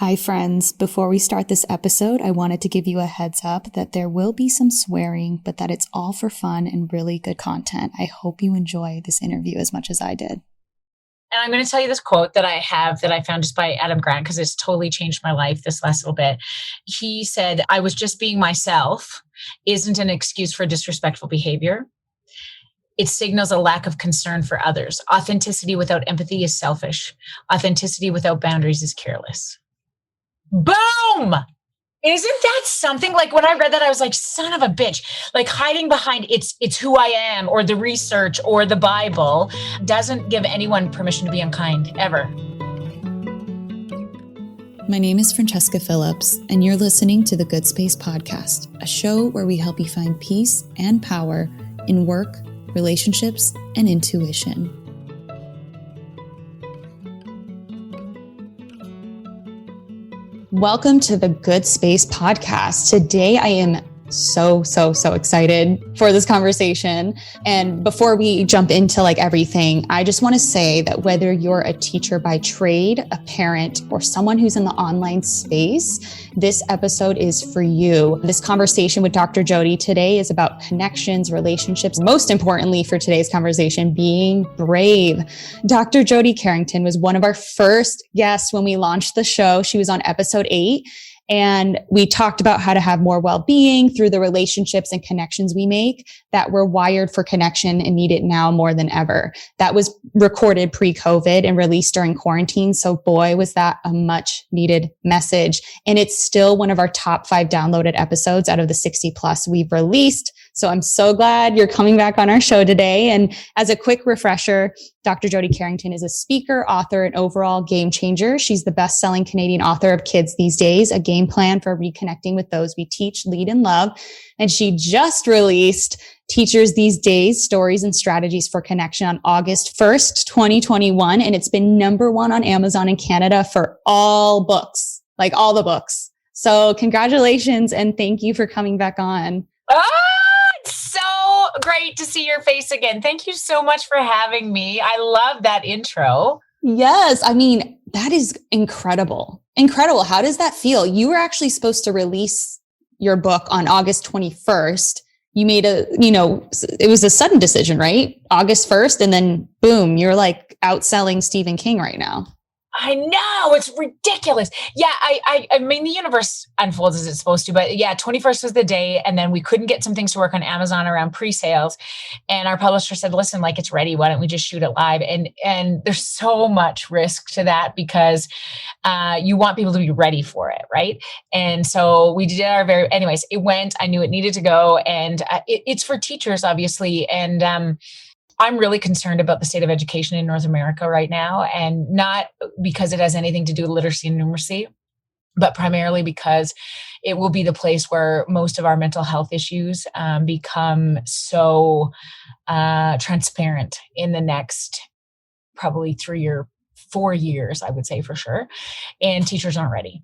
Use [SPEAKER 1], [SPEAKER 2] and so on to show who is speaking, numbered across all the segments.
[SPEAKER 1] Hi friends, before we start this episode, I wanted to give you a heads up that there will be some swearing, but that it's all for fun and really good content. I hope you enjoy this interview as much as I did.
[SPEAKER 2] And I'm going to tell you this quote that I have that I found just by Adam Grant, because it's totally changed my life this last little bit. He said, "I was just being myself isn't an excuse for disrespectful behavior. It signals a lack of concern for others. Authenticity without empathy is selfish. Authenticity without boundaries is careless." Boom! Isn't that something? Like when I read that, I was like, son of a bitch. Like hiding behind it's who I am or the research or the Bible doesn't give anyone permission to be unkind, ever.
[SPEAKER 1] My name is Francesca Phillips, and you're listening to the Good Space Podcast, a show where we help you find peace and power in work, relationships, and intuition. Welcome to the Good Space Podcast. Today, I am so excited for this conversation. And before we jump into everything, I just want to say that whether you're a teacher by trade, a parent, or someone who's in the online space, this episode is for you. This conversation with Dr. Jody today is about connections, relationships, most importantly for today's conversation, being brave. Dr. Jody Carrington was one of our first guests when we launched the show. She was on episode 8. And we talked about how to have more well-being through the relationships and connections we make, that we're wired for connection and need it now more than ever. That was recorded pre-COVID and released during quarantine. So boy, was that a much needed message. And it's still one of our top 5 downloaded episodes out of the 60 plus we've released. So I'm so glad you're coming back on our show today. And as a quick refresher, Dr. Jody Carrington is a speaker, author, and overall game changer. She's the best-selling Canadian author of Kids These Days, a game plan for reconnecting with those we teach, lead, and love. And she just released Teachers These Days, Stories and Strategies for Connection on August 1st, 2021. And it's been number 1 on Amazon in Canada for all books, all the books. So congratulations and thank you for coming back on.
[SPEAKER 2] So great to see your face again. Thank you so much for having me. I love that intro.
[SPEAKER 1] Yes. I mean, that is incredible. Incredible. How does that feel? You were actually supposed to release your book on August 21st. You made it was a sudden decision, right? August 1st. And then boom, you're outselling Stephen King right now.
[SPEAKER 2] I know, it's ridiculous. Yeah, I mean, the universe unfolds as it's supposed to, but yeah, 21st was the day. And then we couldn't get some things to work on Amazon around pre-sales. And our publisher said, listen, it's ready. Why don't we just shoot it live? And there's so much risk to that because you want people to be ready for it, right? And so we did anyways, it went, I knew it needed to go. And it's for teachers, obviously. And I'm really concerned about the state of education in North America right now, and not because it has anything to do with literacy and numeracy, but primarily because it will be the place where most of our mental health issues become so transparent in the next probably 3 or 4 years, I would say for sure. And teachers aren't ready.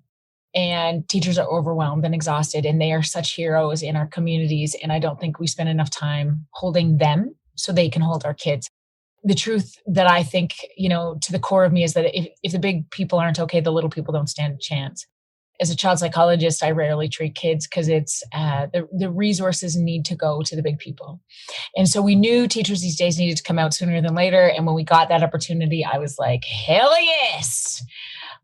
[SPEAKER 2] And teachers are overwhelmed and exhausted, and they are such heroes in our communities. And I don't think we spend enough time holding them so they can hold our kids. The truth that I think, to the core of me is that if the big people aren't okay, the little people don't stand a chance. As a child psychologist, I rarely treat kids because it's the resources need to go to the big people. And so we knew Teachers These Days needed to come out sooner than later. And when we got that opportunity, I was like, hell yes.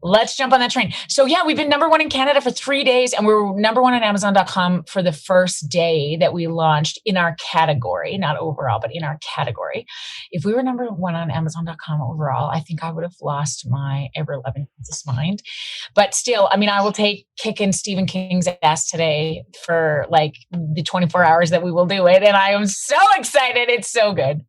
[SPEAKER 2] Let's jump on that train. So yeah, we've been number 1 in Canada for 3 days, and we were number 1 on Amazon.com for the first day that we launched in our category, not overall, but in our category. If we were number 1 on Amazon.com overall, I think I would have lost my ever-loving mind. But still, I mean, I will take kicking Stephen King's ass today for the 24 hours that we will do it. And I am so excited. It's so good.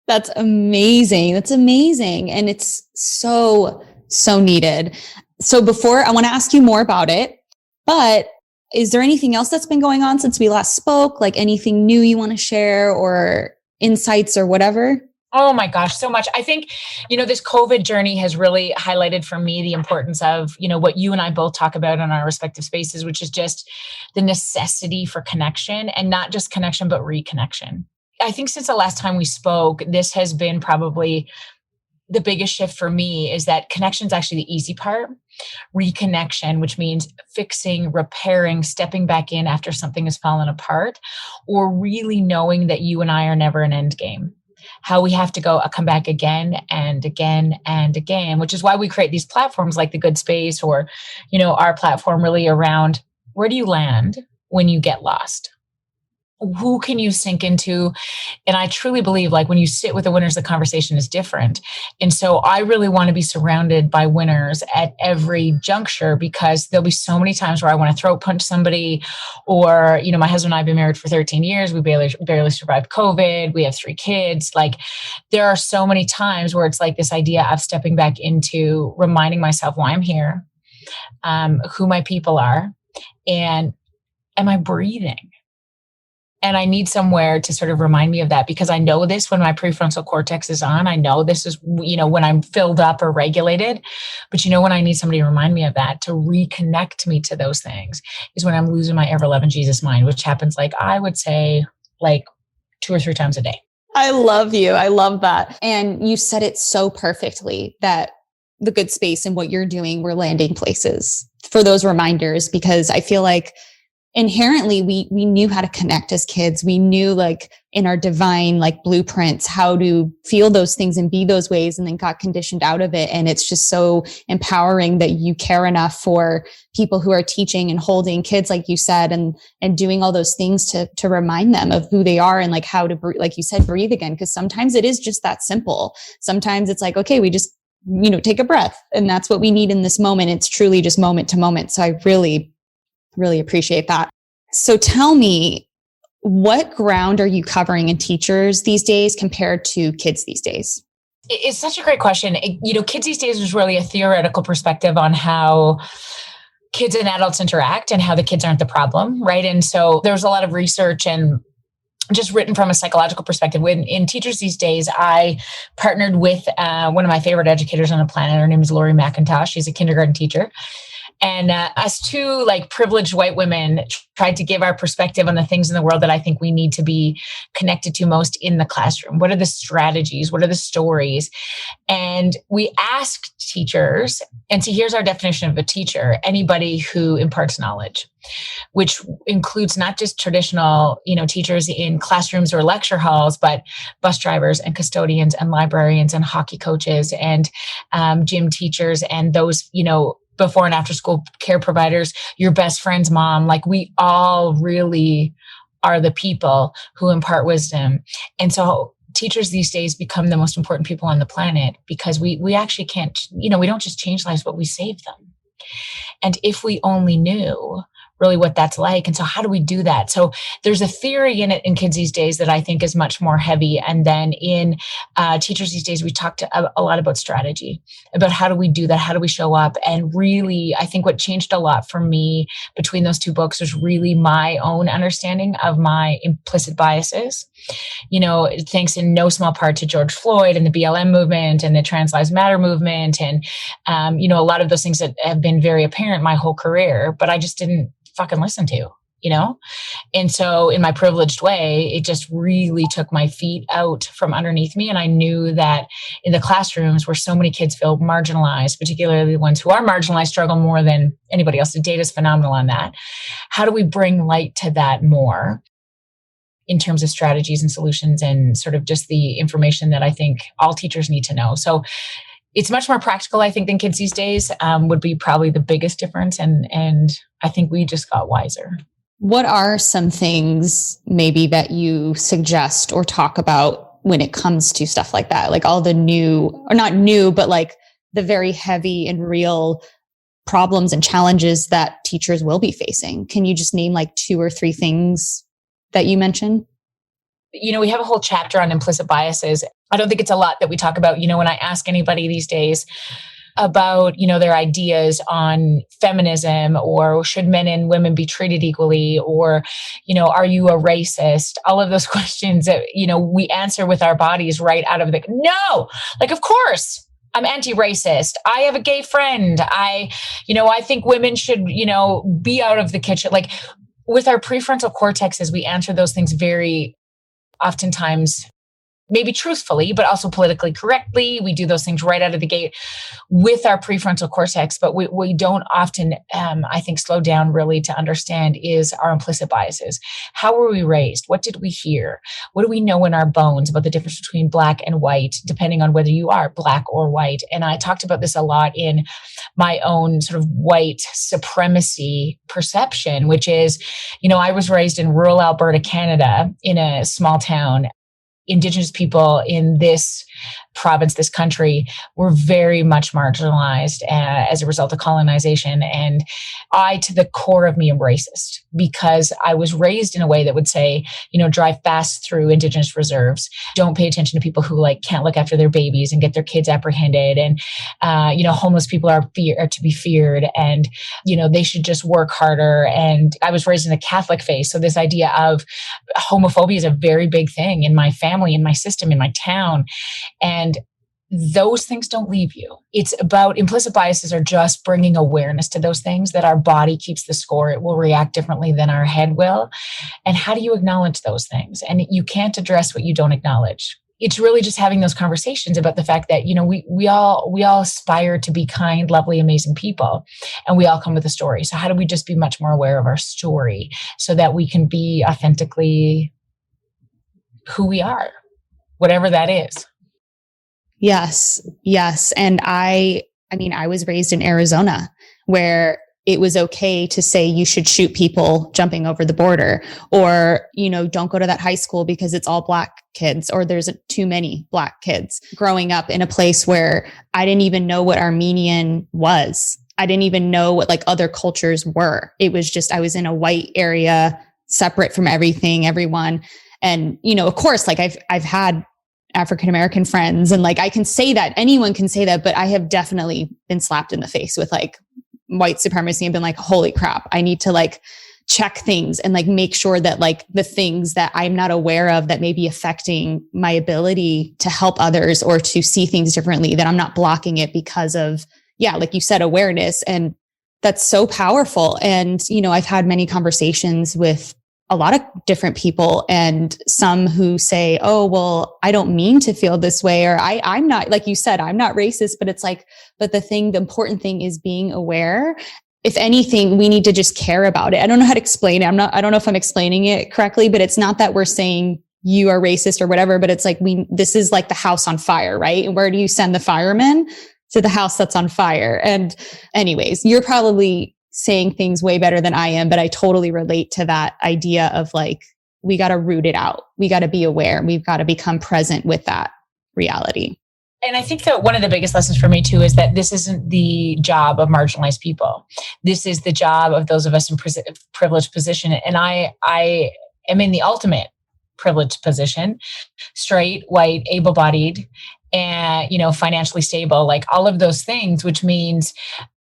[SPEAKER 1] That's amazing. That's amazing. And it's so needed. So before, I want to ask you more about it, but is there anything else that's been going on since we last spoke? Anything new you want to share or insights or whatever?
[SPEAKER 2] Oh my gosh, so much. I think, this COVID journey has really highlighted for me the importance of, what you and I both talk about in our respective spaces, which is just the necessity for connection, and not just connection, but reconnection. I think since the last time we spoke, this has been probably the biggest shift for me is that connection is actually the easy part. Reconnection, which means fixing, repairing, stepping back in after something has fallen apart, or really knowing that you and I are never an end game. How we have to come back again and again and again, which is why we create these platforms like the Good Space, or, our platform really around where do you land when you get lost? Who can you sink into? And I truly believe, like, when you sit with the winners, the conversation is different. And so I really want to be surrounded by winners at every juncture, because there'll be so many times where I want to throat punch somebody, or, my husband and I have been married for 13 years. We barely survived COVID. We have 3 kids. Like, there are so many times where it's like this idea of stepping back into reminding myself why I'm here, who my people are, and am I breathing? And I need somewhere to sort of remind me of that, because I know this when my prefrontal cortex is on. I know this is, when I'm filled up or regulated. But when I need somebody to remind me of that, to reconnect me to those things, is when I'm losing my ever-loving Jesus mind, which happens, I would say, 2 or 3 times a day.
[SPEAKER 1] I love you. I love that. And you said it so perfectly, that the Good Space and what you're doing, we're landing places for those reminders, because I feel like inherently we knew how to connect as kids. We knew, in our divine blueprints, how to feel those things and be those ways, and then got conditioned out of it. And it's just so empowering that you care enough for people who are teaching and holding kids, like you said, and doing all those things to remind them of who they are, and how to, like you said, breathe again. Because sometimes it is just that simple. Sometimes it's okay, we just, take a breath, and that's what we need in this moment. It's truly just moment to moment. So I really appreciate that. So tell me, what ground are you covering in teachers these days compared to kids these days?
[SPEAKER 2] It's such a great question. Kids these days is really a theoretical perspective on how kids and adults interact, and how the kids aren't the problem, right? And so there's a lot of research and just written from a psychological perspective. In teachers these days, I partnered with one of my favorite educators on the planet. Her name is Lori McIntosh. She's a kindergarten teacher. And us 2 privileged white women tried to give our perspective on the things in the world that I think we need to be connected to most in the classroom. What are the strategies? What are the stories? And we asked teachers, and so here's our definition of a teacher: anybody who imparts knowledge, which includes not just traditional, teachers in classrooms or lecture halls, but bus drivers and custodians and librarians and hockey coaches and gym teachers, and those, before and after school care providers, your best friend's mom. We all really are the people who impart wisdom. And so teachers these days become the most important people on the planet, because we actually can't, we don't just change lives, but we save them. And if we only knew really what that's like. And so how do we do that? So there's a theory in it in kids these days that I think is much more heavy. And then in teachers these days, we talked a lot about strategy, about how do we do that? How do we show up? And really, I think what changed a lot for me between those 2 books was really my own understanding of my implicit biases. Thanks in no small part to George Floyd and the BLM movement and the Trans Lives Matter movement. And, a lot of those things that have been very apparent my whole career, but I just didn't fucking listen to, And so in my privileged way, it just really took my feet out from underneath me. And I knew that in the classrooms where so many kids feel marginalized, particularly the ones who are marginalized, struggle more than anybody else. The data is phenomenal on that. How do we bring light to that more in terms of strategies and solutions, and sort of just the information that I think all teachers need to know? So it's much more practical, I think, than kids these days, would be probably the biggest difference. And I think we just got wiser.
[SPEAKER 1] What are some things maybe that you suggest or talk about when it comes to stuff like that? All the new, or not new, but the very heavy and real problems and challenges that teachers will be facing. Can you just name 2 or 3 things that you mentioned?
[SPEAKER 2] We have a whole chapter on implicit biases. I don't think it's a lot that we talk about. When I ask anybody these days about, their ideas on feminism, or should men and women be treated equally, or, are you a racist? All of those questions that, we answer with our bodies right out of the, no, of course. I'm anti-racist. I have a gay friend. I think women should, be out of the kitchen. With our prefrontal cortexes, we answer those things very oftentimes maybe truthfully, but also politically correctly. We do those things right out of the gate with our prefrontal cortex, but we don't often, I think, slow down really to understand is our implicit biases. How were we raised? What did we hear? What do we know in our bones about the difference between black and white, depending on whether you are black or white? And I talked about this a lot in my own sort of white supremacy perception, which is, I was raised in rural Alberta, Canada, in a small town. Indigenous people in this province, this country, were very much marginalized as a result of colonization. And I, to the core of me, am racist because I was raised in a way that would say, drive fast through Indigenous reserves. Don't pay attention to people who can't look after their babies and get their kids apprehended. And, homeless people are to be feared, and, they should just work harder. And I was raised in a Catholic faith. So this idea of homophobia is a very big thing in my family, in my system, in my town. And those things don't leave you. It's about implicit biases are just bringing awareness to those things, that our body keeps the score. It will react differently than our head will. And how do you acknowledge those things? And you can't address what you don't acknowledge. It's really just having those conversations about the fact that, we all aspire to be kind, lovely, amazing people. And we all come with a story. So how do we just be much more aware of our story so that we can be authentically who we are, whatever that is?
[SPEAKER 1] Yes. And I was raised in Arizona where it was okay to say you should shoot people jumping over the border, or, don't go to that high school because it's all black kids, or there's too many black kids. Growing up in a place where I didn't even know what Armenian was. I didn't even know what other cultures were. It was just, I was in a white area, separate from everyone. And, of course, I've had African-American friends, and I can say that, anyone can say that, but I have definitely been slapped in the face with white supremacy and been holy crap, I need to check things and make sure that the things that I'm not aware of that may be affecting my ability to help others or to see things differently, that I'm not blocking it because of, like you said, awareness. And that's so powerful. And, I've had many conversations with a lot of different people, and some who say, oh, well, I don't mean to feel this way. Or I'm not, like you said, I'm not racist, but it's but the important thing is being aware. If anything, we need to just care about it. I don't know how to explain it. I don't know if I'm explaining it correctly, but it's not that we're saying you are racist or whatever, but it's this is the house on fire, right? And where do you send the firemen? To the house that's on fire. And anyways, you're probably saying things way better than I am, but I totally relate to that idea of we got to root it out. We got to be aware. We've got to become present with that reality.
[SPEAKER 2] And I think that one of the biggest lessons for me too is that this isn't the job of marginalized people. This is the job of those of us in privileged position. And I am in the ultimate privileged position, straight, white, able-bodied, and, financially stable, all of those things, which means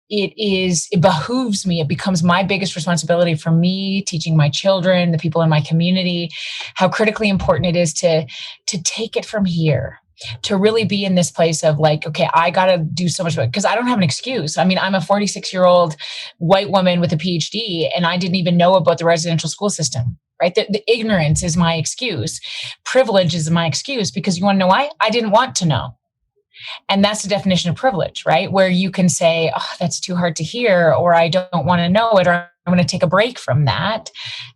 [SPEAKER 2] it behooves me. It becomes my biggest responsibility for me, teaching my children, the people in my community, how critically important it is to take it from here, to really be in this place of okay, I got to do so much, because I don't have an excuse. I'm a 46-year-old white woman with a PhD, and I didn't even know about the residential school system, right? The ignorance is my excuse. Privilege is my excuse, because you want to know why? I didn't want to know. And that's the definition of privilege, right? Where you can say, oh, that's too hard to hear, or I don't want to know it, or I'm going to take a break from that.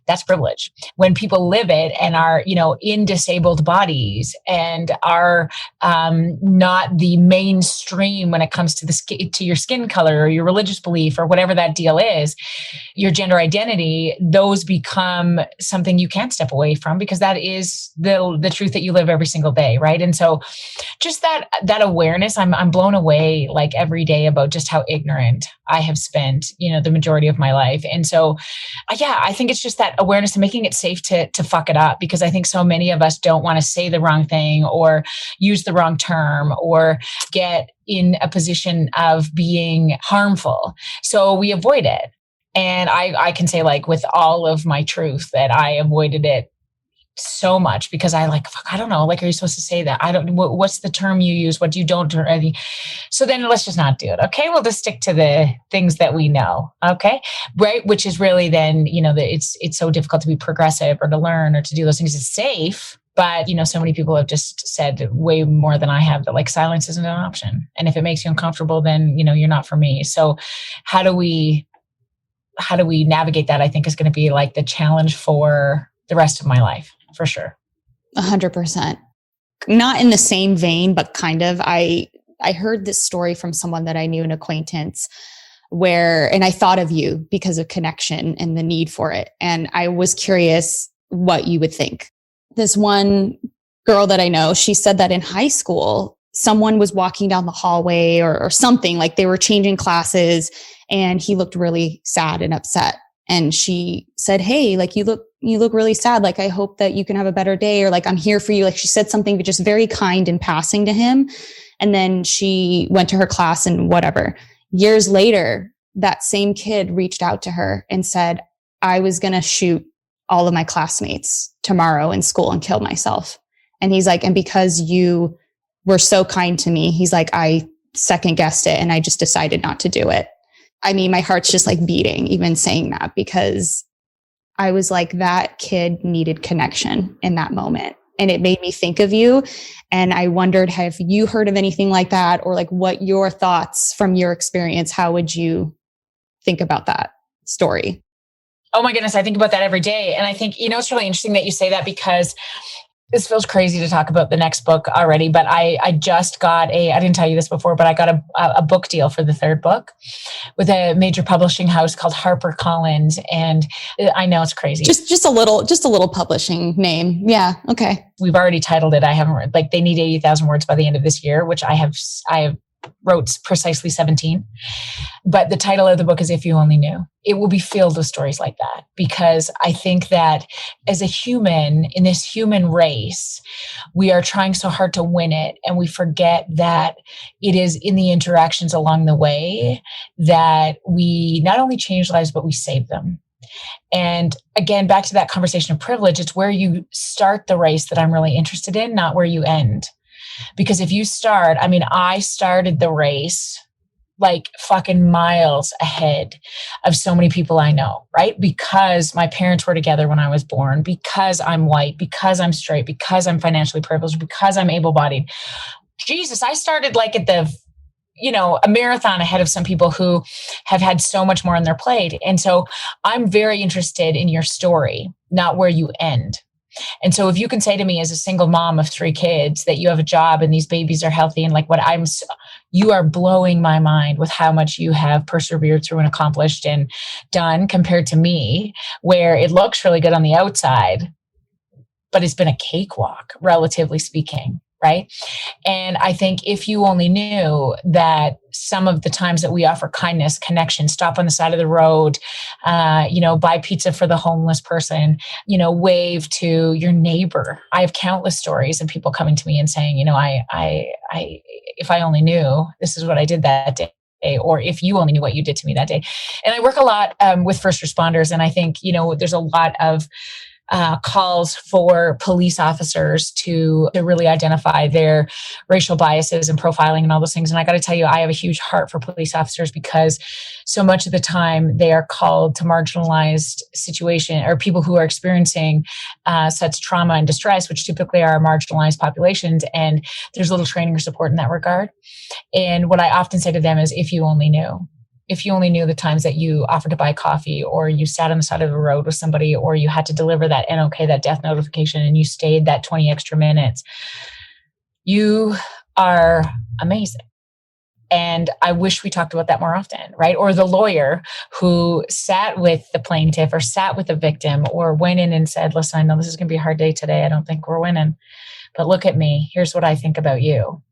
[SPEAKER 2] That's privilege. When people live it and are, in disabled bodies and are not the mainstream when it comes to your skin color or your religious belief or whatever that deal is, your gender identity, those become something you can't step away from, because that is the truth that you live every single day, right? And so just that awareness, I'm blown away every day about just how ignorant I have spent, the majority of my life. And so, I think it's just that awareness and making it safe to fuck it up, because I think so many of us don't want to say the wrong thing or use the wrong term or get in a position of being harmful. So we avoid it. And I can say with all of my truth that I avoided it so much, because I fuck, I don't know, are you supposed to say that? I don't, what's the term you use? What do you don't do? So then let's just not do it. Okay. We'll just stick to the things that we know. Okay. Right. Which is really then, it's so difficult to be progressive or to learn or to do those things. It's safe, But, so many people have just said way more than I have that like silence isn't an option. And if it makes you uncomfortable, then, you're not for me. So how do we navigate that? I think is going to be like the challenge for the rest of my life, for sure.
[SPEAKER 1] 100%. Not in the same vein, but kind of. I heard this story from someone that I knew, an acquaintance, and I thought of you because of connection and the need for it. And I was curious what you would think. This one girl that I know, she said that in high school, someone was walking down the hallway or something, like they were changing classes, and he looked really sad and upset. And she said, "Hey, like you look really sad. Like, I hope that you can have a better day," or like, "I'm here for you." Like she said something, but just very kind in passing to him. And then she went to her class and whatever. Years later, that same kid reached out to her and said, "I was going to shoot all of my classmates tomorrow in school and kill myself." And he's like, "And because you were so kind to me," he's like, "I second guessed it and I just decided not to do it." I mean, my heart's just like beating even saying that, because I was like, that kid needed connection in that moment. And it made me think of you. And I wondered, have you heard of anything like that? Or like, what your thoughts from your experience? How would you think about that story?
[SPEAKER 2] Oh my goodness. I think about that every day. And I think, it's really interesting that you say that, because this feels crazy to talk about the next book already, but I just got I didn't tell you this before, but I got a book deal for the third book with a major publishing house called HarperCollins. And I know it's crazy.
[SPEAKER 1] Just a little publishing name. Yeah. Okay.
[SPEAKER 2] We've already titled it. I haven't read, like they need 80,000 words by the end of this year, which I have wrote precisely 17. But the title of the book is If You Only Knew. It will be filled with stories like that, because I think that as a human, in this human race, we are trying so hard to win it. And we forget that it is in the interactions along the way that we not only change lives, but we save them. And again, back to that conversation of privilege, it's where you start the race that I'm really interested in, not where you end. Because if you start, I started the race like fucking miles ahead of so many people I know, right? Because my parents were together when I was born, because I'm white, because I'm straight, because I'm financially privileged, because I'm able-bodied. Jesus, I started like at a marathon ahead of some people who have had so much more on their plate. And so I'm very interested in your story, not where you end. And so if you can say to me as a single mom of 3 kids that you have a job and these babies are healthy, and like you are blowing my mind with how much you have persevered through and accomplished and done compared to me, where it looks really good on the outside, but it's been a cakewalk, relatively speaking. Right. And I think if you only knew that some of the times that we offer kindness, connection, stop on the side of the road, buy pizza for the homeless person, wave to your neighbor. I have countless stories of people coming to me and saying, if I only knew this is what I did that day. Or if you only knew what you did to me that day. And I work a lot with first responders. And I think, there's a lot of calls for police officers to really identify their racial biases and profiling and all those things. And I got to tell you, I have a huge heart for police officers, because so much of the time they are called to marginalized situation or people who are experiencing such trauma and distress, which typically are marginalized populations. And there's little training or support in that regard. And what I often say to them is, if you only knew. If you only knew the times that you offered to buy coffee, or you sat on the side of the road with somebody, or you had to deliver that NOK, that death notification, and you stayed that 20 extra minutes, you are amazing. And I wish we talked about that more often, right? Or the lawyer who sat with the plaintiff or sat with the victim or went in and said, "Listen, I know this is going to be a hard day today. I don't think we're winning, but look at me. Here's what I think about you."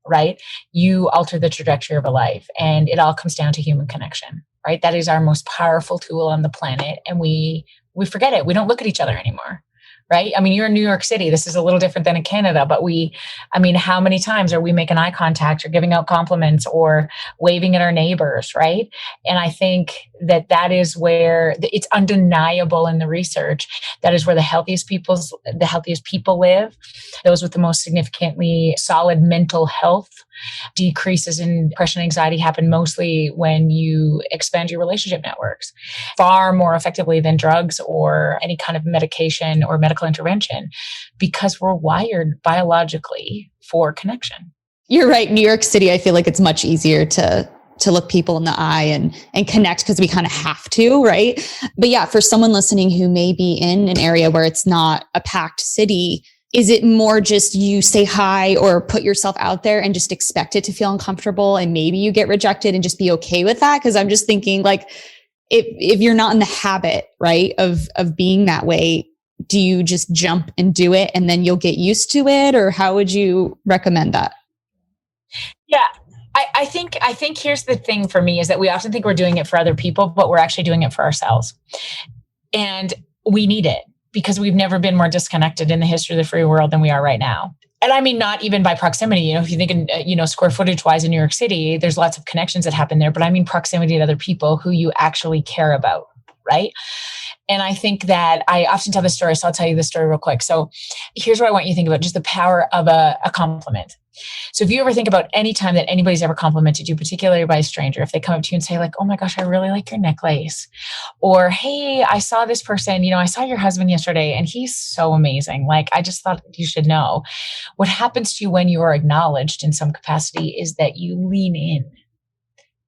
[SPEAKER 2] Right? You alter the trajectory of a life, and it all comes down to human connection, right? That is our most powerful tool on the planet. And we forget it. We don't look at each other anymore, right? You're in New York City. This is a little different than in Canada, but how many times are we making eye contact or giving out compliments or waving at our neighbors, right? And I think that is where it's undeniable in the research. That is where the healthiest people live. Those with the most significantly solid mental health. Decreases in depression and anxiety happen mostly when you expand your relationship networks far more effectively than drugs or any kind of medication or medical medical intervention because we're wired biologically for connection.
[SPEAKER 1] You're right. New York City, I feel like it's much easier to look people in the eye and connect because we kind of have to, right? But yeah, for someone listening who may be in an area where it's not a packed city, is it more just you say hi or put yourself out there and just expect it to feel uncomfortable and maybe you get rejected and just be okay with that? Because I'm just thinking like, if you're not in the habit, right, of being that way, do you just jump and do it and then you'll get used to it? Or how would you recommend that?
[SPEAKER 2] Yeah. I think here's the thing for me is that we often think we're doing it for other people, but we're actually doing it for ourselves. And we need it because we've never been more disconnected in the history of the free world than we are right now. And I mean, not even by proximity, you know, if you think, square footage wise in New York City, there's lots of connections that happen there, but I mean proximity to other people who you actually care about. Right. And I think that I often tell this story. So I'll tell you the story real quick. So here's what I want you to think about, just the power of a compliment. So if you ever think about any time that anybody's ever complimented you, particularly by a stranger, if they come up to you and say like, oh my gosh, I really like your necklace. Or, hey, I saw this person, I saw your husband yesterday and he's so amazing. Like, I just thought you should know. What happens to you when you are acknowledged in some capacity is that you lean in.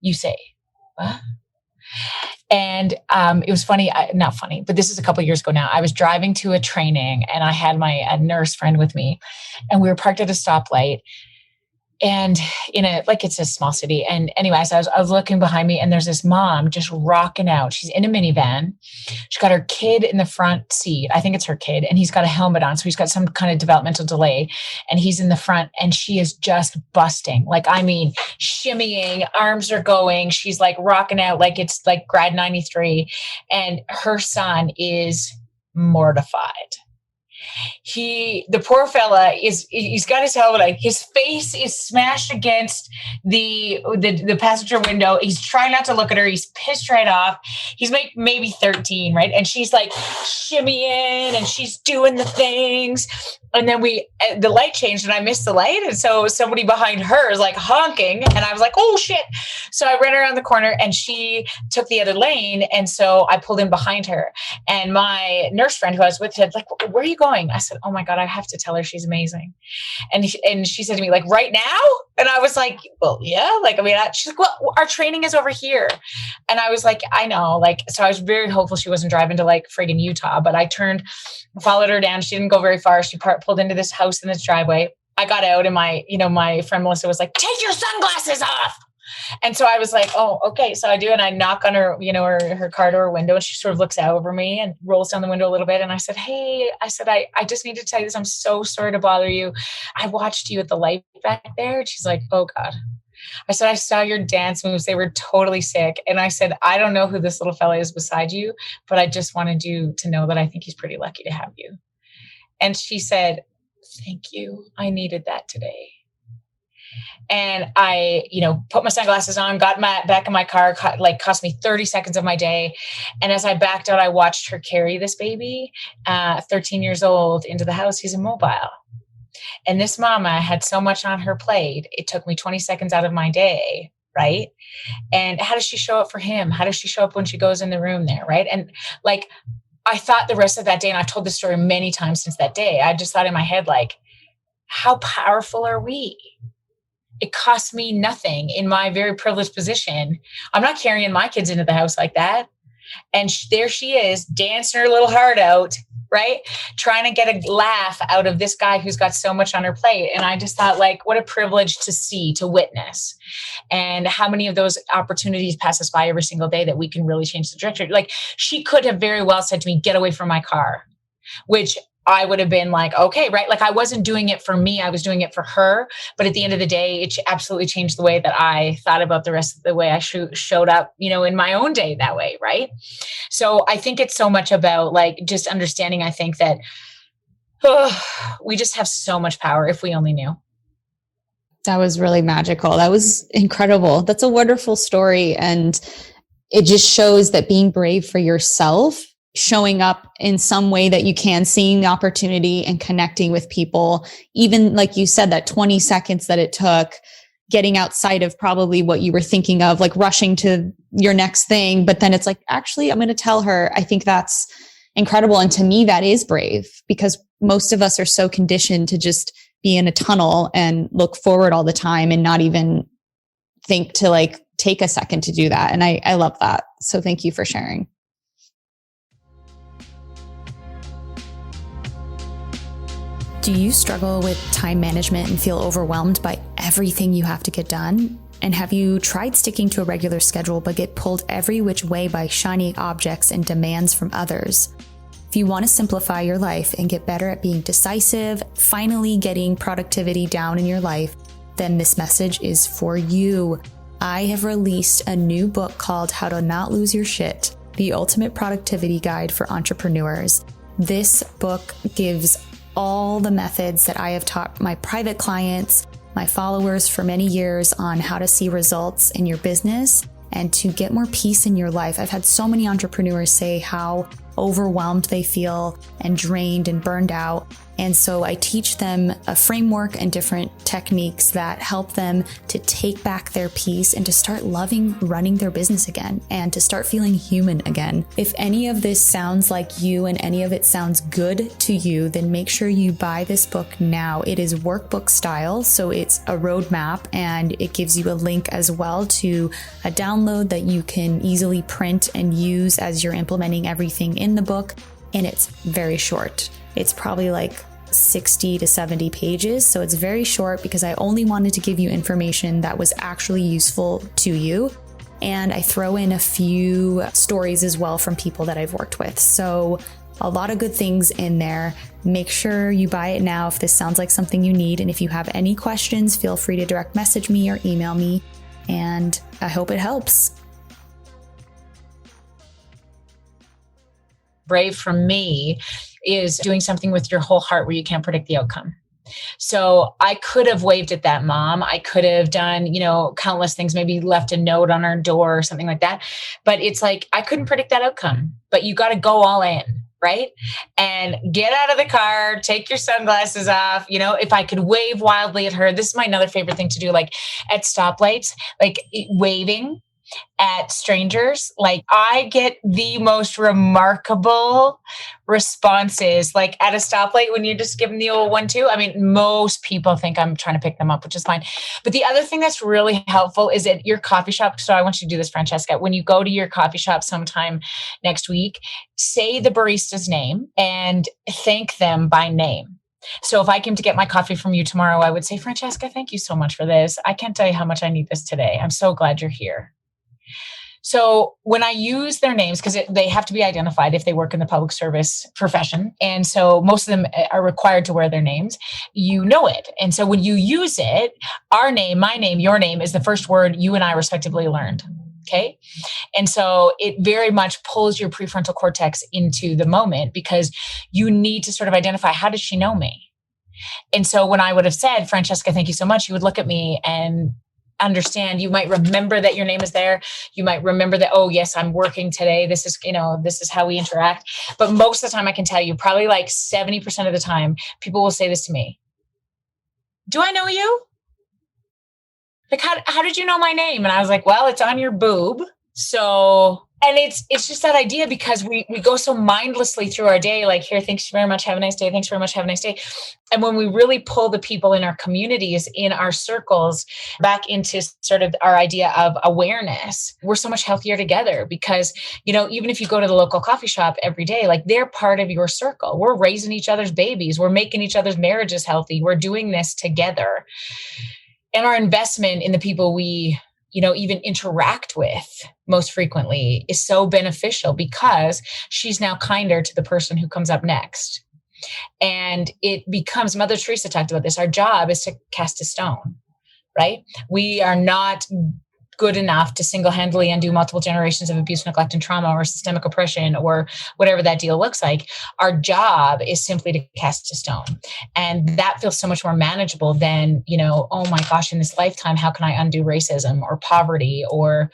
[SPEAKER 2] You say, what? And it was funny, not funny, but this is a couple of years ago now. I was driving to a training and I had a nurse friend with me and we were parked at a stoplight and it's a small city. And anyways, I was looking behind me and there's this mom just rocking out. She's in a minivan. She's got her kid in the front seat. I think it's her kid. And he's got a helmet on. So he's got some kind of developmental delay and he's in the front and she is just busting. Like, I mean, shimmying, arms are going. She's like rocking out like it's like grad 93. And her son is mortified. The poor fella he's got his helmet on. His face is smashed against the passenger window. He's trying not to look at her. He's pissed right off. He's maybe 13, right? And she's like shimmying and she's doing the things. And then the light changed and I missed the light. And so somebody behind her is like honking and I was like, oh shit. So I ran around the corner and she took the other lane. And so I pulled in behind her and my nurse friend who I was with said like, where are you going? I said, oh my God, I have to tell her she's amazing. And she said to me like, right now? And I was like, well, yeah. Like, I mean, she's like, well, our training is over here. And I was like, I know. Like, so I was very hopeful she wasn't driving to like friggin' Utah, but I followed her down. She didn't go very far. She pulled into this house in this driveway. I got out and my friend Melissa was like, take your sunglasses off. And so I was like, oh, okay. So I do. And I knock on her, her car door window and she sort of looks out over me and rolls down the window a little bit. And I said, hey, I just need to tell you this. I'm so sorry to bother you. I watched you at the light back there. And she's like, oh God. I said, I saw your dance moves. They were totally sick. And I said, I don't know who this little fella is beside you, but I just wanted you to know that I think he's pretty lucky to have you. And she said, thank you. I needed that today. And I, put my sunglasses on, got back in my car, cost me 30 seconds of my day. And as I backed out, I watched her carry this baby, 13 years old, into the house. He's immobile. And this mama had so much on her plate. It took me 20 seconds out of my day. Right. And how does she show up for him? How does she show up when she goes in the room there? Right. And like, I thought the rest of that day, and I've told this story many times since that day, I just thought in my head, like, how powerful are we? It costs me nothing in my very privileged position. I'm not carrying my kids into the house like that. And there she is dancing her little heart out, right? Trying to get a laugh out of this guy who's got so much on her plate. And I just thought like, what a privilege to see, to witness. And how many of those opportunities pass us by every single day that we can really change the trajectory. Like she could have very well said to me, get away from my car, which I would have been like, okay, right. Like I wasn't doing it for me. I was doing it for her. But at the end of the day, it absolutely changed the way that I thought about the rest of the way I showed up, in my own day that way. Right. So I think it's so much about like just understanding. I think that we just have so much power if we only knew.
[SPEAKER 1] That was really magical. That was incredible. That's a wonderful story. And it just shows that being brave for yourself, showing up in some way that you can, seeing the opportunity and connecting with people, even like you said, that 20 seconds that it took, getting outside of probably what you were thinking of, like rushing to your next thing. But then it's like, actually, I'm going to tell her. I think that's incredible. And to me, that is brave, because most of us are so conditioned to just be in a tunnel and look forward all the time and not even think to like take a second to do that. And I love that. So thank you for sharing. Do you struggle with time management and feel overwhelmed by everything you have to get done? And have you tried sticking to a regular schedule but get pulled every which way by shiny objects and demands from others? If you want to simplify your life and get better at being decisive, finally getting productivity down in your life, then this message is for you. I have released a new book called How to Not Lose Your Shit, the ultimate productivity guide for entrepreneurs. This book gives all the methods that I have taught my private clients, my followers for many years on how to see results in your business and to get more peace in your life. I've had so many entrepreneurs say how overwhelmed they feel and drained and burned out. And so I teach them a framework and different techniques that help them to take back their peace and to start loving running their business again and to start feeling human again. If any of this sounds like you and any of it sounds good to you, then make sure you buy this book now. It is workbook style, so it's a roadmap, and it gives you a link as well to a download that you can easily print and use as you're implementing everything in the book. And it's very short. It's probably like 60 to 70 pages. So it's very short because I only wanted to give you information that was actually useful to you. And I throw in a few stories as well from people that I've worked with. So a lot of good things in there. Make sure you buy it now if this sounds like something you need. And if you have any questions, feel free to direct message me or email me. And I hope it helps.
[SPEAKER 2] Brave for me is doing something with your whole heart where you can't predict the outcome. So I could have waved at that mom. I could have done, countless things, maybe left a note on her door or something like that. But it's like, I couldn't predict that outcome, but you got to go all in, right? And get out of the car, take your sunglasses off. If I could wave wildly at her, this is my another favorite thing to do, like at stoplights, like waving at strangers. Like I get the most remarkable responses, like at a stoplight when you're just giving the old 1-2. I mean, most people think I'm trying to pick them up, which is fine. But the other thing that's really helpful is at your coffee shop. So I want you to do this, Francesca. When you go to your coffee shop sometime next week, say the barista's name and thank them by name. So if I came to get my coffee from you tomorrow, I would say, Francesca, thank you so much for this. I can't tell you how much I need this today. I'm so glad you're here. So when I use their names, because they have to be identified if they work in the public service profession. And so most of them are required to wear their names, you know it. And so when you use it, our name, my name, your name is the first word you and I respectively learned. Okay. And so it very much pulls your prefrontal cortex into the moment because you need to sort of identify, how does she know me? And so when I would have said, Francesca, thank you so much, you would look at me and understand. You might remember that your name is there. You might remember that, oh yes, I'm working today. This is how we interact. But most of the time I can tell you, probably like 70% of the time, people will say this to me. Do I know you? Like, how did you know my name? And I was like, well, it's on your boob. So, and it's just that idea because we go so mindlessly through our day, like, here, thanks very much, have a nice day. Thanks very much, have a nice day. And when we really pull the people in our communities, in our circles, back into sort of our idea of awareness, we're so much healthier together because, even if you go to the local coffee shop every day, like they're part of your circle. We're raising each other's babies. We're making each other's marriages healthy. We're doing this together. And our investment in the people we even interact with most frequently is so beneficial because she's now kinder to the person who comes up next. And it becomes, Mother Teresa talked about this, our job is to cast a stone, right? We are not good enough to single-handedly undo multiple generations of abuse, neglect, and trauma or systemic oppression or whatever that deal looks like. Our job is simply to cast a stone. And that feels so much more manageable than, oh my gosh, in this lifetime, how can I undo racism or poverty or,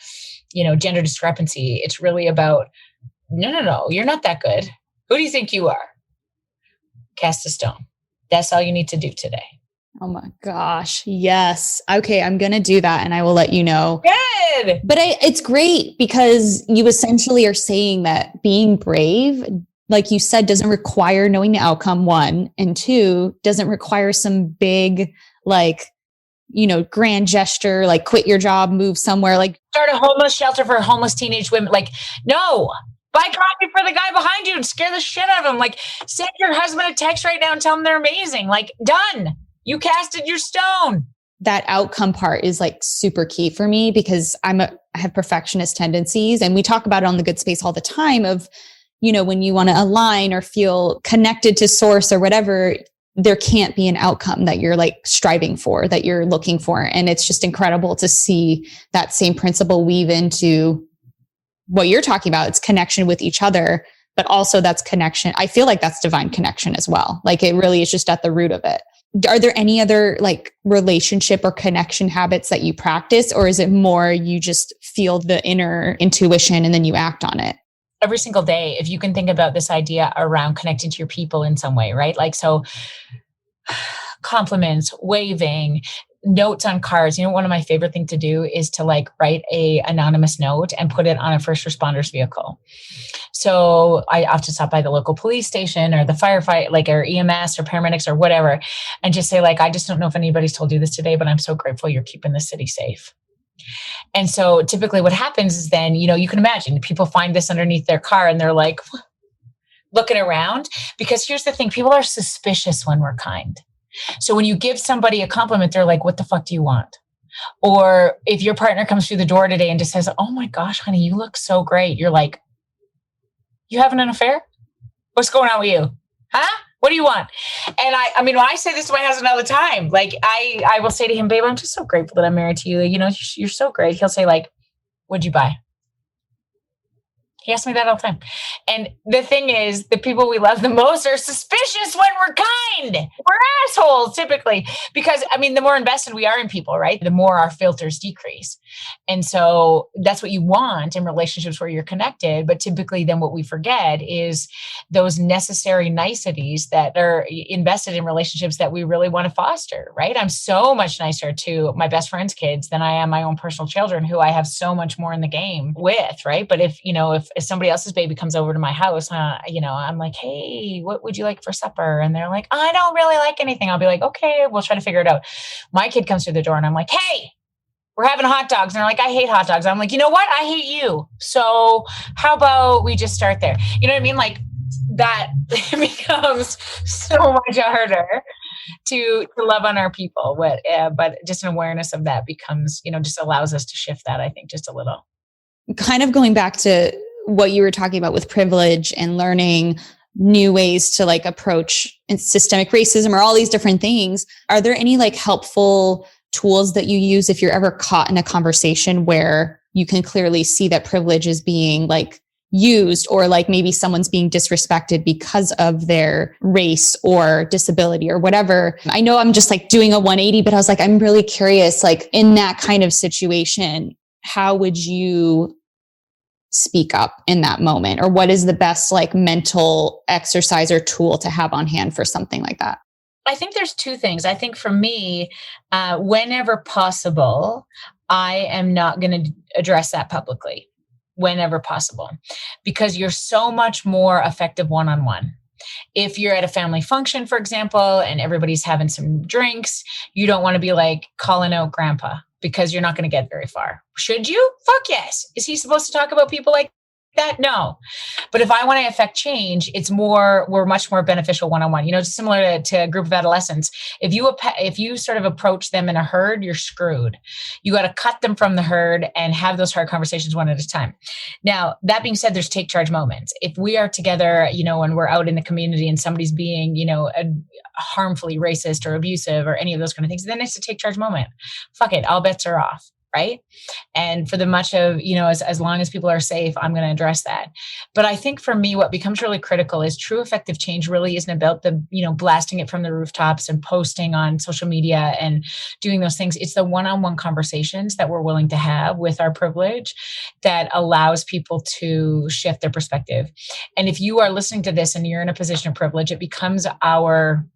[SPEAKER 2] gender discrepancy? It's really about, no, you're not that good. Who do you think you are? Cast a stone. That's all you need to do today.
[SPEAKER 1] Oh my gosh. Yes. Okay. I'm going to do that and I will let you know.
[SPEAKER 2] Good.
[SPEAKER 1] But it's great because you essentially are saying that being brave like you said, doesn't require knowing the outcome, one, and two, doesn't require some big, like, grand gesture, like quit your job, move somewhere, like
[SPEAKER 2] start a homeless shelter for homeless teenage women. Like, no, buy coffee for the guy behind you and scare the shit out of him. Like, send your husband a text right now and tell him they're amazing. Like, done. You casted your stone.
[SPEAKER 1] That outcome part is like super key for me because I have perfectionist tendencies, and we talk about it on the Good Space all the time of, when you want to align or feel connected to source or whatever, there can't be an outcome that you're like striving for, that you're looking for. And it's just incredible to see that same principle weave into what you're talking about. It's connection with each other, but also that's connection. I feel like that's divine connection as well. Like it really is just at the root of it. Are there any other like relationship or connection habits that you practice, or is it more you just feel the inner intuition and then you act on it?
[SPEAKER 2] Every single day, if you can think about this idea around connecting to your people in some way, right? Like, so compliments, waving, notes on cards. One of my favorite things to do is to like write a anonymous note and put it on a first responder's vehicle. So I have to stop by the local police station or the firefight, like or EMS or paramedics or whatever, and just say like, I just don't know if anybody's told you this today, but I'm so grateful you're keeping the city safe. And so typically what happens is then, you can imagine people find this underneath their car and they're like looking around, because here's the thing, people are suspicious when we're kind. So when you give somebody a compliment, they're like, what the fuck do you want? Or if your partner comes through the door today and just says, oh my gosh, honey, you look so great. You're like, you having an affair? What's going on with you? Huh? What do you want? And I mean, when I say this to my husband all the time, like I will say to him, babe, I'm just so grateful that I'm married to you. You're so great. He'll say like, what'd you buy? He asks me that all the time. And the thing is, the people we love the most are suspicious when we're kind. We're assholes typically, because the more invested we are in people, right? The more our filters decrease. And so that's what you want in relationships where you're connected. But typically then what we forget is those necessary niceties that are invested in relationships that we really want to foster, right? I'm so much nicer to my best friend's kids than I am my own personal children, who I have so much more in the game with, right? But if somebody else's baby comes over to my house, I'm like, hey, what would you like for supper? And they're like, I don't really like anything. I'll be like, okay, we'll try to figure it out. My kid comes through the door and I'm like, hey, we're having hot dogs. And they're like, I hate hot dogs. I'm like, you know what? I hate you. So how about we just start there? You know what I mean? Like that becomes so much harder to love on our people. But just an awareness of that becomes, just allows us to shift that, I think, just a little.
[SPEAKER 1] Kind of going back to what you were talking about with privilege and learning new ways to like approach systemic racism or all these different things. Are there any like helpful tools that you use if you're ever caught in a conversation where you can clearly see that privilege is being like used, or like maybe someone's being disrespected because of their race or disability or whatever? I know I'm just like doing a 180, but I was like, I'm really curious, like in that kind of situation, how would you speak up in that moment? Or what is the best like mental exercise or tool to have on hand for something like that?
[SPEAKER 2] I think there's two things. I think for me, whenever possible, I am not going to address that publicly whenever possible, because you're so much more effective one-on-one. If you're at a family function, for example, and everybody's having some drinks, you don't want to be like calling out grandpa, because you're not going to get very far. Should you? Fuck yes. Is he supposed to talk about people like that? No. But if I want to affect change, we're much more beneficial one-on-one. Just similar to a group of adolescents. If you sort of approach them in a herd, you're screwed. You got to cut them from the herd and have those hard conversations one at a time. Now, that being said, there's take charge moments. If we are together, and we're out in the community and somebody's being, harmfully racist or abusive or any of those kind of things, then it's a take charge moment. Fuck it. All bets are off. Right. And for the much of, as long as people are safe, I'm going to address that. But I think for me, what becomes really critical is true effective change really isn't about blasting it from the rooftops and posting on social media and doing those things. It's the one-on-one conversations that we're willing to have with our privilege that allows people to shift their perspective. And if you are listening to this and you're in a position of privilege, it becomes our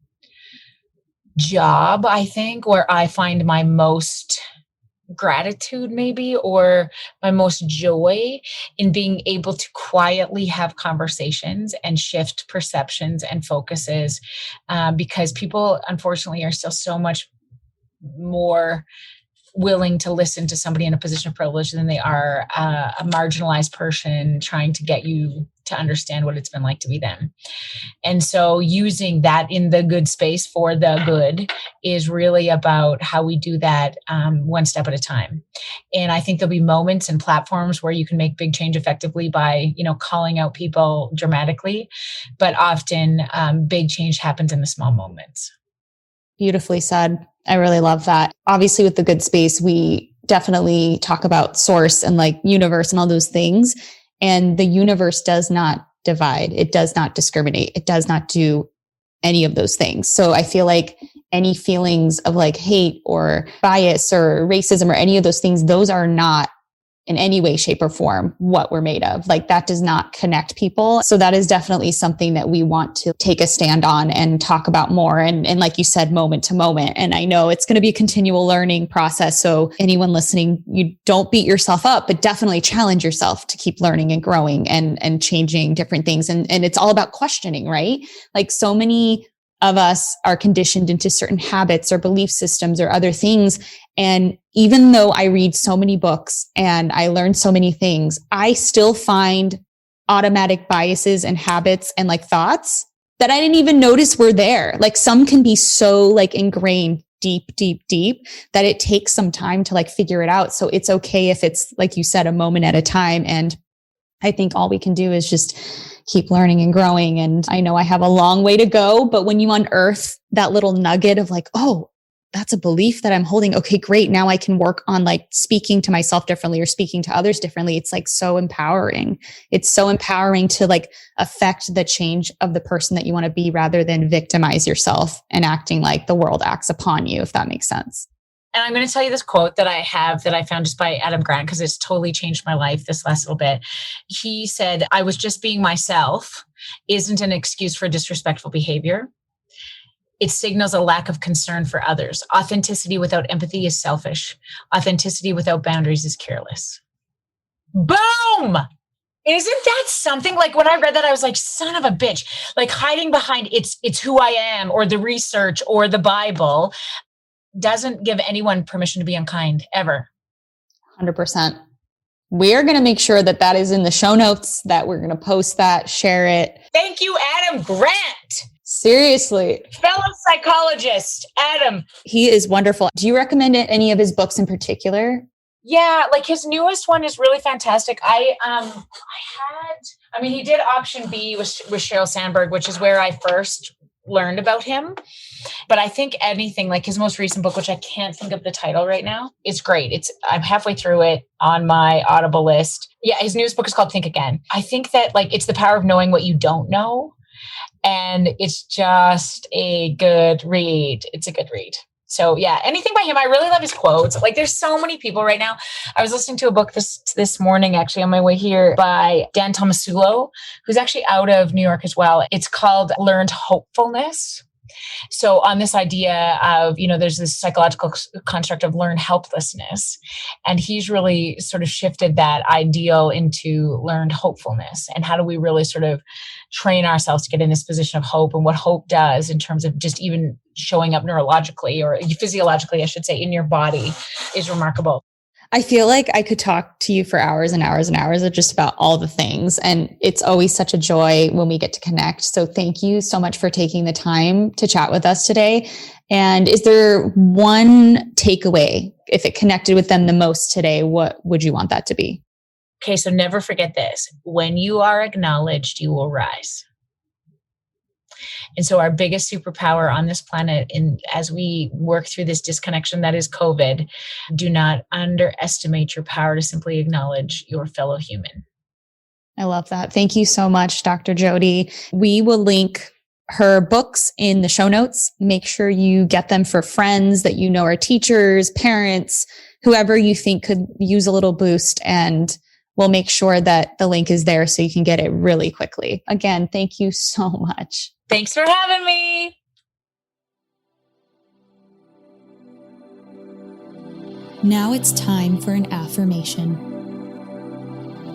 [SPEAKER 2] job, I think, where I find my most gratitude maybe, or my most joy in being able to quietly have conversations and shift perceptions and focuses, because people unfortunately are still so much more willing to listen to somebody in a position of privilege than they are a marginalized person trying to get you to understand what it's been like to be them. And so using that in the good space for the good is really about how we do that one step at a time. And I think there'll be moments and platforms where you can make big change effectively by, calling out people dramatically, but often big change happens in the small moments.
[SPEAKER 1] Beautifully said. I really love that. Obviously, with the good space, we definitely talk about source and like universe and all those things. And the universe does not divide. It does not discriminate. It does not do any of those things. So I feel like any feelings of like hate or bias or racism or any of those things, those are not in any way, shape, or form what we're made of. Like that does not connect people. So that is definitely something that we want to take a stand on and talk about more. And like you said, moment to moment. And I know it's going to be a continual learning process. So anyone listening, you don't beat yourself up, but definitely challenge yourself to keep learning and growing and changing different things. And it's all about questioning, right? Like so many of us are conditioned into certain habits or belief systems or other things. And even though I read so many books and I learn so many things, I still find automatic biases and habits and like thoughts that I didn't even notice were there. Like some can be so like ingrained deep that it takes some time to like figure it out. So it's okay if it's, like you said, a moment at a time. And I think all we can do is just keep learning and growing. And I know I have a long way to go, but when you unearth that little nugget of like, oh, that's a belief that I'm holding. Okay, great. Now I can work on like speaking to myself differently or speaking to others differently. It's like so empowering. It's so empowering to like affect the change of the person that you want to be rather than victimize yourself and acting like the world acts upon you, if that makes sense.
[SPEAKER 2] And I'm going to tell you this quote that I have that I found just by Adam Grant, because it's totally changed my life this last little bit. He said, "I was just being myself isn't an excuse for disrespectful behavior. It signals a lack of concern for others. Authenticity without empathy is selfish. Authenticity without boundaries is careless." Boom! Isn't that something? Like when I read that, I was like, son of a bitch, like hiding behind it's who I am or the research or the Bible doesn't give anyone permission to be unkind ever.
[SPEAKER 1] 100%. We're going to make sure that that is in the show notes, that we're going to post that, share it.
[SPEAKER 2] Thank you, Adam Grant.
[SPEAKER 1] Seriously.
[SPEAKER 2] Fellow psychologist, Adam.
[SPEAKER 1] He is wonderful. Do you recommend any of his books in particular?
[SPEAKER 2] Yeah, like his newest one is really fantastic. He did Option B with Sheryl Sandberg, which is where I first learned about him. But I think anything like his most recent book, which I can't think of the title right now, is great. I'm halfway through it on my Audible list. Yeah, his newest book is called Think Again. I think that like it's the power of knowing what you don't know. And it's just a good read. It's a good read. So yeah, anything by him. I really love his quotes. Like there's so many people right now. I was listening to a book this morning, actually on my way here, by Dan Tomasulo, who's actually out of New York as well. It's called Learned Hopefulness. So on this idea of, there's this psychological construct of learned helplessness. And he's really sort of shifted that ideal into learned hopefulness. And how do we really sort of train ourselves to get in this position of hope, and what hope does in terms of just even showing up neurologically or physiologically, I should say, in your body is remarkable.
[SPEAKER 1] I feel like I could talk to you for hours and hours and hours of just about all the things. And it's always such a joy when we get to connect. So thank you so much for taking the time to chat with us today. And is there one takeaway, if it connected with them the most today, what would you want that to be?
[SPEAKER 2] Okay, so never forget this. When you are acknowledged, you will rise. And so our biggest superpower on this planet, as we work through this disconnection that is COVID, do not underestimate your power to simply acknowledge your fellow human.
[SPEAKER 1] I love that. Thank you so much, Dr. Jody. We will link her books in the show notes. Make sure you get them for friends that you know are teachers, parents, whoever you think could use a little boost. And we'll make sure that the link is there so you can get it really quickly. Again, thank you so much.
[SPEAKER 2] Thanks for having me.
[SPEAKER 1] Now it's time for an affirmation.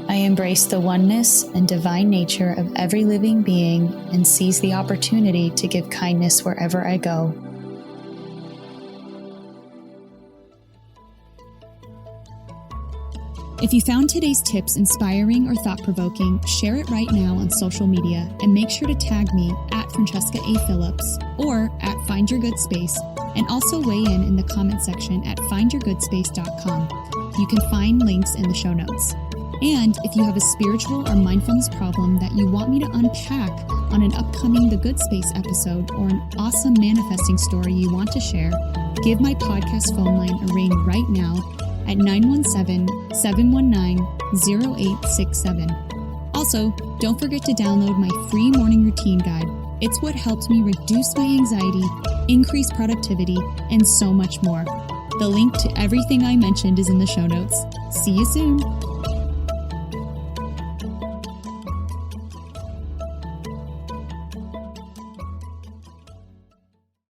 [SPEAKER 1] I embrace the oneness and divine nature of every living being and seize the opportunity to give kindness wherever I go. If you found today's tips inspiring or thought-provoking, share it right now on social media and make sure to tag me at Francesca A. Phillips or at Find Your Good Space, and also weigh in the comment section at findyourgoodspace.com. You can find links in the show notes. And if you have a spiritual or mindfulness problem that you want me to unpack on an upcoming The Good Space episode, or an awesome manifesting story you want to share, give my podcast phone line a ring right now at 917-719-0867. Also, don't forget to download my free morning routine guide. It's what helps me reduce my anxiety, increase productivity, and so much more. The link to everything I mentioned is in the show notes. See you soon.